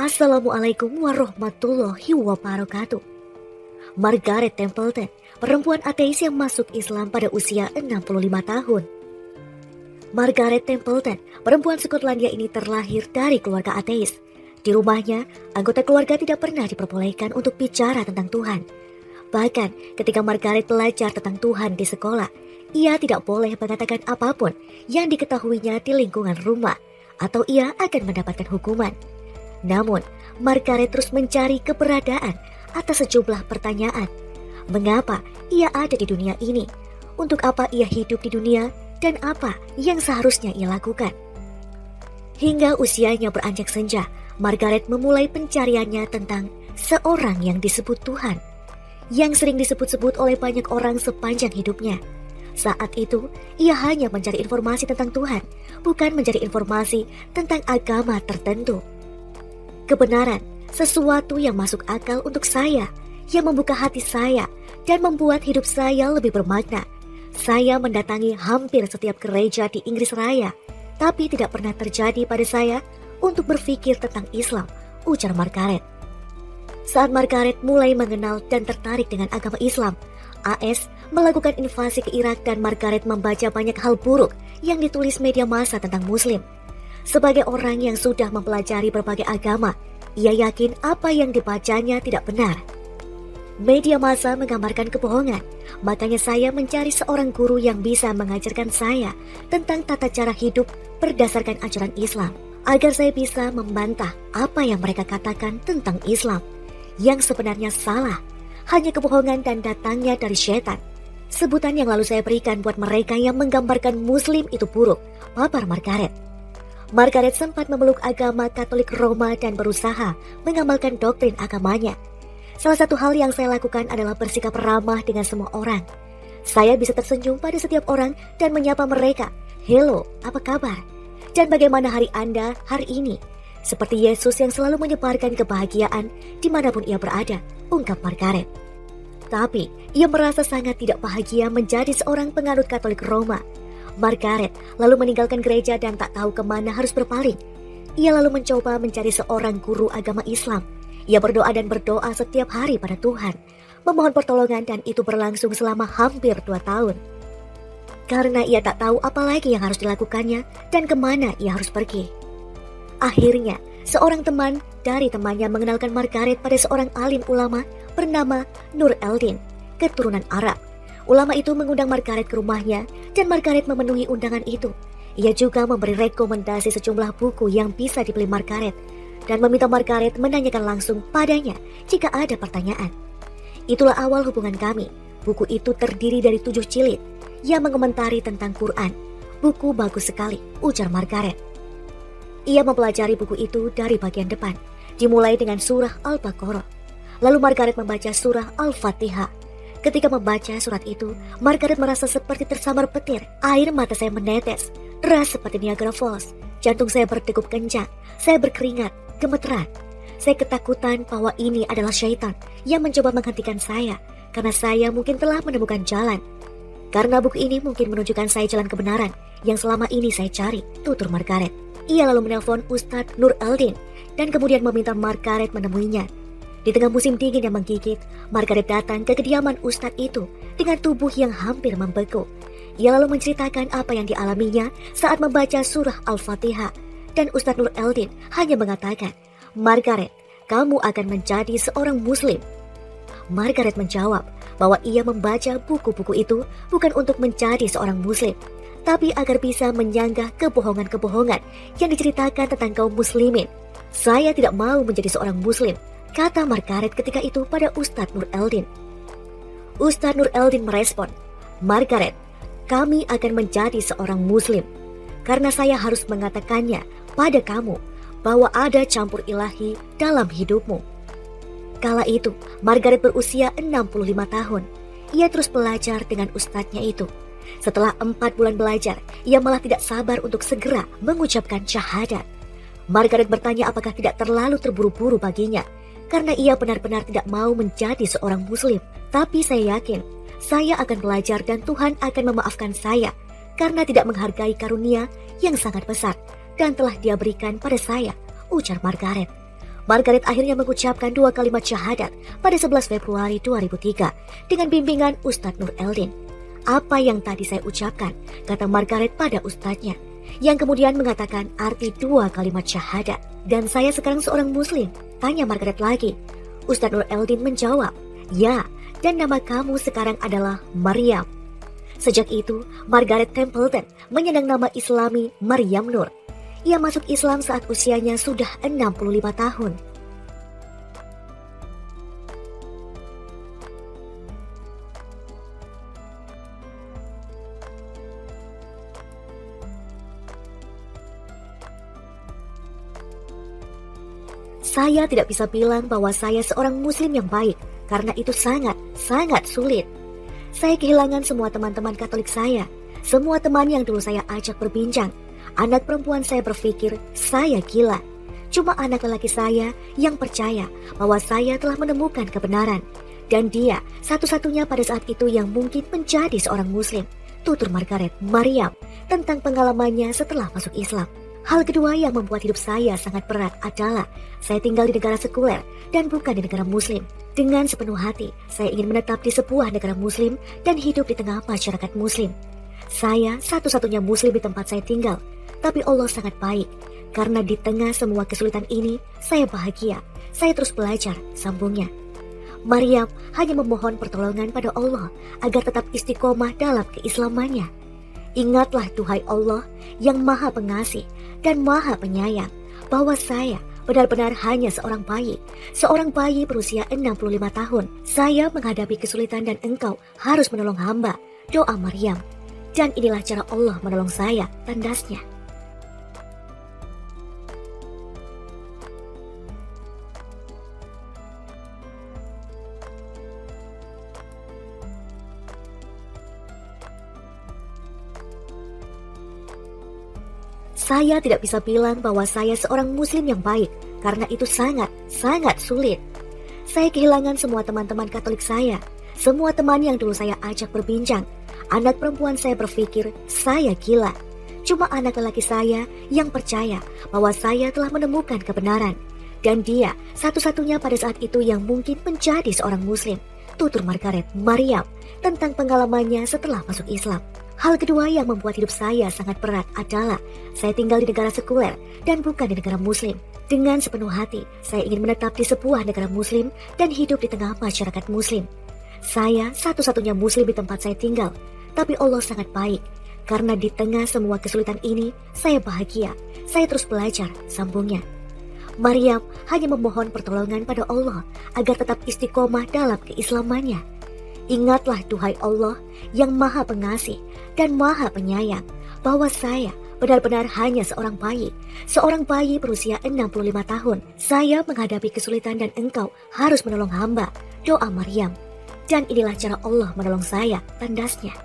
Assalamualaikum warahmatullahi wabarakatuh. Margaret Templeton, perempuan ateis yang masuk Islam pada usia 65 tahun. Margaret Templeton, perempuan Skotlandia ini terlahir dari keluarga ateis. Di rumahnya, anggota keluarga tidak pernah diperbolehkan untuk bicara tentang Tuhan. Bahkan ketika Margaret belajar tentang Tuhan di sekolah, ia tidak boleh mengatakan apapun yang diketahuinya di lingkungan rumah, atau ia akan mendapatkan hukuman. Namun, Margaret terus mencari keberadaan atas sejumlah pertanyaan. Mengapa ia ada di dunia ini? Untuk apa ia hidup di dunia? Dan apa yang seharusnya ia lakukan? Hingga usianya beranjak senja, Margaret memulai pencariannya tentang seorang yang disebut Tuhan, yang sering disebut-sebut oleh banyak orang sepanjang hidupnya. Saat itu, ia hanya mencari informasi tentang Tuhan, bukan mencari informasi tentang agama tertentu. Kebenaran, sesuatu yang masuk akal untuk saya, yang membuka hati saya, dan membuat hidup saya lebih bermakna. Saya mendatangi hampir setiap gereja di Inggris Raya, tapi tidak pernah terjadi pada saya untuk berpikir tentang Islam, ujar Margaret. Saat Margaret mulai mengenal dan tertarik dengan agama Islam, AS melakukan invasi ke Irak dan Margaret membaca banyak hal buruk yang ditulis media massa tentang Muslim. Sebagai orang yang sudah mempelajari berbagai agama, ia yakin apa yang dibacanya tidak benar. Media massa menggambarkan kebohongan, makanya saya mencari seorang guru yang bisa mengajarkan saya tentang tata cara hidup berdasarkan ajaran Islam, agar saya bisa membantah apa yang mereka katakan tentang Islam, yang sebenarnya salah, hanya kebohongan dan datangnya dari setan. Sebutan yang lalu saya berikan buat mereka yang menggambarkan Muslim itu buruk, pabar Margaret. Margaret sempat memeluk agama Katolik Roma dan berusaha mengamalkan doktrin agamanya. Salah satu hal yang saya lakukan adalah bersikap ramah dengan semua orang. Saya bisa tersenyum pada setiap orang dan menyapa mereka, "Hello, apa kabar? Dan bagaimana hari Anda hari ini?" Seperti Yesus yang selalu menyebarkan kebahagiaan dimanapun ia berada, ungkap Margaret. Tapi, ia merasa sangat tidak bahagia menjadi seorang penganut Katolik Roma. Margaret lalu meninggalkan gereja dan tak tahu kemana harus berpaling. Ia lalu mencoba mencari seorang guru agama Islam. Ia berdoa dan berdoa setiap hari pada Tuhan, memohon pertolongan, dan itu berlangsung selama hampir 2 tahun. Karena ia tak tahu apa lagi yang harus dilakukannya dan kemana ia harus pergi. Akhirnya, seorang teman dari temannya mengenalkan Margaret pada seorang alim ulama bernama Nur Eldin, keturunan Arab. Ulama itu mengundang Margaret ke rumahnya dan Margaret memenuhi undangan itu. Ia juga memberi rekomendasi sejumlah buku yang bisa dibeli Margaret dan meminta Margaret menanyakan langsung padanya jika ada pertanyaan. Itulah awal hubungan kami. Buku itu terdiri dari 7 jilid yang mengomentari tentang Quran. Buku bagus sekali, ujar Margaret. Ia mempelajari buku itu dari bagian depan, dimulai dengan surah Al-Baqarah. Lalu Margaret membaca surah Al-Fatihah. Ketika membaca surat itu, Margaret merasa seperti tersambar petir. Air mata saya menetes, deras seperti Niagara Falls. Jantung saya berdegup kencang, saya berkeringat, gemeteran. Saya ketakutan bahwa ini adalah syaitan yang mencoba menghentikan saya, karena saya mungkin telah menemukan jalan. Karena buku ini mungkin menunjukkan saya jalan kebenaran yang selama ini saya cari, tutur Margaret. Ia lalu menelpon Ustadz Nur Eldin dan kemudian meminta Margaret menemuinya. Di tengah musim dingin yang menggigit, Margaret datang ke kediaman Ustadz itu dengan tubuh yang hampir membeku. Ia lalu menceritakan apa yang dialaminya saat membaca surah Al-Fatihah, dan Ustadz Nur Eldin hanya mengatakan, "Margaret, kamu akan menjadi seorang Muslim." Margaret menjawab bahwa ia membaca buku-buku itu bukan untuk menjadi seorang Muslim, tapi agar bisa menyanggah kebohongan-kebohongan yang diceritakan tentang kaum muslimin. "Saya tidak mau menjadi seorang Muslim," kata Margaret ketika itu pada Ustadz Nur Eldin. Ustadz Nur Eldin merespon, "Margaret, kami akan menjadi seorang Muslim karena saya harus mengatakannya pada kamu bahwa ada campur ilahi dalam hidupmu." Kala itu, Margaret berusia 65 tahun. Ia terus belajar dengan ustadznya itu. Setelah 4 bulan belajar, ia malah tidak sabar untuk segera mengucapkan syahadat. Margaret bertanya apakah tidak terlalu terburu-buru baginya, karena ia benar-benar tidak mau menjadi seorang Muslim. "Tapi saya yakin, saya akan belajar dan Tuhan akan memaafkan saya, karena tidak menghargai karunia yang sangat besar dan telah Dia berikan pada saya," ujar Margaret. Margaret akhirnya mengucapkan 2 kalimat syahadat pada 11 Februari 2003 dengan bimbingan Ustadz Nur Eldin. "Apa yang tadi saya ucapkan," kata Margaret pada ustadznya, yang kemudian mengatakan arti 2 kalimat syahadat. "Dan saya sekarang seorang muslim?" tanya Margaret lagi. Ustadz Nur Eldin menjawab, "Ya, dan nama kamu sekarang adalah Maryam." Sejak itu, Margaret Templeton menyandang nama Islami Maryam Nur. Ia masuk Islam saat usianya sudah 65 tahun. Saya tidak bisa bilang bahwa saya seorang muslim yang baik, karena itu sangat sulit. Saya kehilangan semua teman-teman Katolik saya, semua teman yang dulu saya ajak berbincang. Anak perempuan saya berpikir saya gila. Cuma anak lelaki saya yang percaya bahwa saya telah menemukan kebenaran. Dan dia satu-satunya pada saat itu yang mungkin menjadi seorang muslim. Tutur Margaret Maryam tentang pengalamannya setelah masuk Islam. Hal kedua yang membuat hidup saya sangat berat adalah saya tinggal di negara sekuler dan bukan di negara muslim. Dengan sepenuh hati, saya ingin menetap di sebuah negara muslim dan hidup di tengah masyarakat muslim. Saya satu-satunya muslim di tempat saya tinggal, tapi Allah sangat baik. Karena di tengah semua kesulitan ini, saya bahagia. Saya terus belajar, sambungnya. Maryam hanya memohon pertolongan pada Allah agar tetap istiqomah dalam keislamannya. "Ingatlah duhai Allah yang maha pengasih dan maha penyayang, bahwa saya benar-benar hanya seorang bayi berusia 65 tahun. Saya menghadapi kesulitan dan engkau harus menolong hamba," doa Maryam. Dan inilah cara Allah menolong saya, tandasnya. Saya tidak bisa bilang bahwa saya seorang muslim yang baik, karena itu sangat sulit. Saya kehilangan semua teman-teman Katolik saya, semua teman yang dulu saya ajak berbincang. Anak perempuan saya berpikir saya gila. Cuma anak lelaki saya yang percaya bahwa saya telah menemukan kebenaran. Dan dia satu-satunya pada saat itu yang mungkin menjadi seorang muslim. Tutur Margaret Maryam tentang pengalamannya setelah masuk Islam. Hal kedua yang membuat hidup saya sangat berat adalah saya tinggal di negara sekuler dan bukan di negara muslim. Dengan sepenuh hati, saya ingin menetap di sebuah negara muslim dan hidup di tengah masyarakat muslim. Saya satu-satunya muslim di tempat saya tinggal, tapi Allah sangat baik. Karena di tengah semua kesulitan ini, saya bahagia. Saya terus belajar, sambungnya. Maryam hanya memohon pertolongan pada Allah agar tetap istiqomah dalam keislamannya. "Ingatlah duhai Allah yang maha pengasih dan maha penyayang, bahwa saya benar-benar hanya seorang bayi berusia 65 tahun. Saya menghadapi kesulitan dan engkau harus menolong hamba," doa Maryam. Dan inilah cara Allah menolong saya, tandasnya.